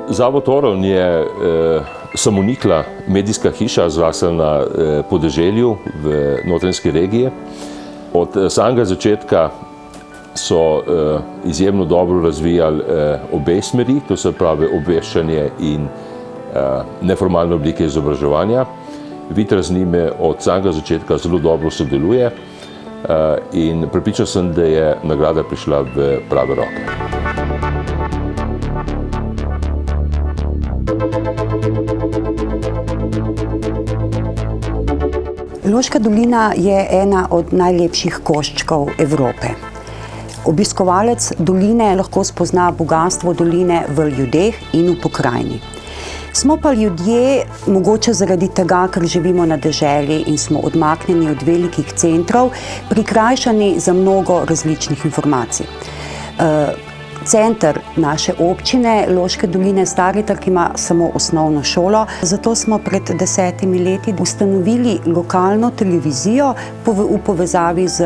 Zavod Orn je samonikla medijska hiša zrasla na podeželju v Notranjski regiji. Od samega začetka so izjemno dobro razvijali obe smeri, to se pravi obveščanje in neformalne oblike izobraževanja. Vitra z njimi od samega začetka zelo dobro sodeluje in prepričan sem, da je nagrada prišla v prave roke. Loška dolina je ena od najlepših koščkov Evrope. Obiskovalec doline lahko spozna bogastvo doline v ljudeh in v pokrajini. Smo pa ljudje, mogoče zaradi tega, ker živimo na deželi in smo odmaknjeni od velikih centrov, prikrajšani za mnogo različnih informacij. Center naše občine, Loške doline Stari Trg, ima samo osnovno šolo, zato smo pred 10 leti ustanovili lokalno televizijo v povezavi z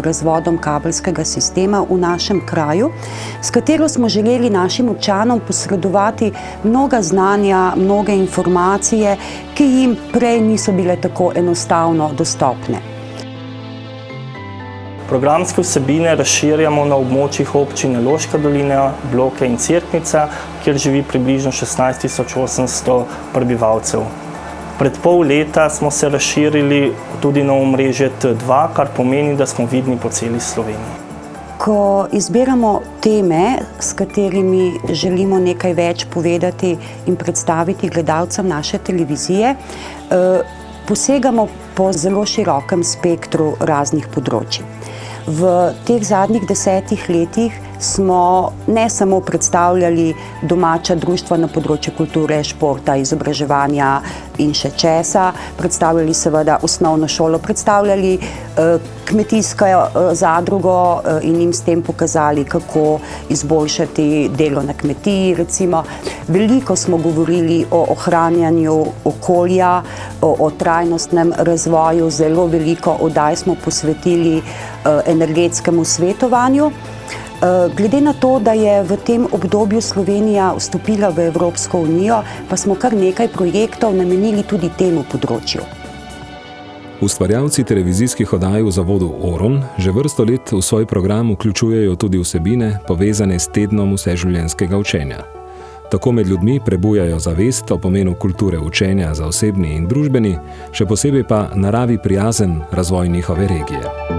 razvodom kabelskega sistema v našem kraju, s katero smo želeli našim občanom posredovati mnoga znanja, mnoge informacije, ki jim prej niso bile tako enostavno dostopne. Programske vsebine razširjamo na območjih občine Loška dolina, Bloke in Cerknica, kjer živi približno 16.800 prebivalcev. Pred pol leta smo se razširili tudi na omrežje T2, kar pomeni, da smo vidni po celi Sloveniji. Ko izbiramo teme, s katerimi želimo nekaj več povedati in predstaviti gledalcem naše televizije, posegamo po zelo širokem spektru raznih področij. V teh zadnjih 10 letih smo ne samo predstavljali domača društva na področju kulture, športa, izobraževanja in še česa, predstavljali seveda osnovno šolo, predstavljali kmetijsko zadrugo in jim s tem pokazali, kako izboljšati delo na kmetiji, recimo. Veliko smo govorili o ohranjanju okolja, o trajnostnem razvoju, zelo veliko oddaj smo posvetili energetskemu svetovanju. Glede na to, da je v tem obdobju Slovenija vstopila v Evropsko unijo, pa smo kar nekaj projektov namenili tudi temu področju. Ustvarjalci televizijskih oddaj v zavodu Orn že vrsto let v svoj program vključujejo tudi vsebine, povezane s tednom vseživljenjskega učenja. Tako med ljudmi prebujajo zavest o pomenu kulture učenja za osebni in družbeni, še posebej pa naravi prijazen razvoj njihove regije.